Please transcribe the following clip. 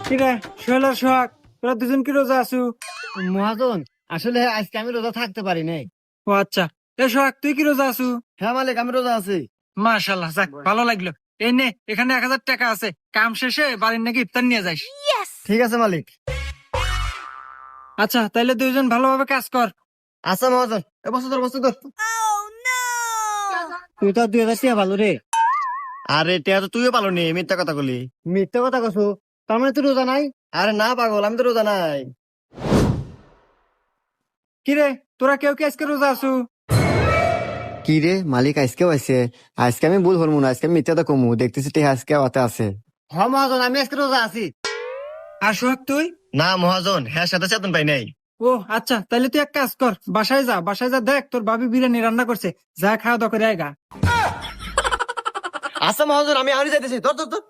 কিরে সোহেল আর সোহাগ, তোরা দুজন কি রোজা আছু? মহাজন, আসলে আজকে আমি রোজা থাকতে পারি নাই। ও আচ্ছা। এ সোহাগ, তুই কি রোজা আছু? হ্যাঁ মালিক, আমি রোজা আছি। মাশাল্লাহ, যাক ভালো লাগলো। এই নে, এখানে 1,000 টাকা আছে, কাম শেষে বাড়ির নাকি ইফতার নিয়ে যাইস। ঠিক আছে মালিক। আচ্ছা, তাইলে দুইজন ভালোভাবে কাজ কর। আচ্ছা মহাজন, বছর ধর। তুই তো 2,000 টাকা ভালো রে। আরে টিয়া তো তুইও পালো নি, মিথ্যা কথা বলি। মিথ্যা কথা কছো? তার মানে তুই রোজা নাই? আরে না পাগল, আমি তো রোজা নাই। কিরে, তোরা কেউ কি আজকে রোজা আছু? কি রে মালিক, আজকেও আছে? আজকে আমি ভুল হরমু না, আজকে আমি মিথ্যাটা কমু দেখতেছি তে আজকে ওতে আছে। হ মহাজন, আমি আজকে রোজা আছি। আর সোহাগ তুই? না মহাজন, হ্যাঁ সাথে চেতন পাই নাই। ও আচ্ছা, তাইলে তুই এক কাজ কর, বাসায় যা দেখ তোর ভাবি বিরিয়ানি রান্না করছে, যা খাওয়া দাওয়া করে আয়গা। আচ্ছা মহাজন, আমি আনি যাইতেছি। ধর ধর ধর।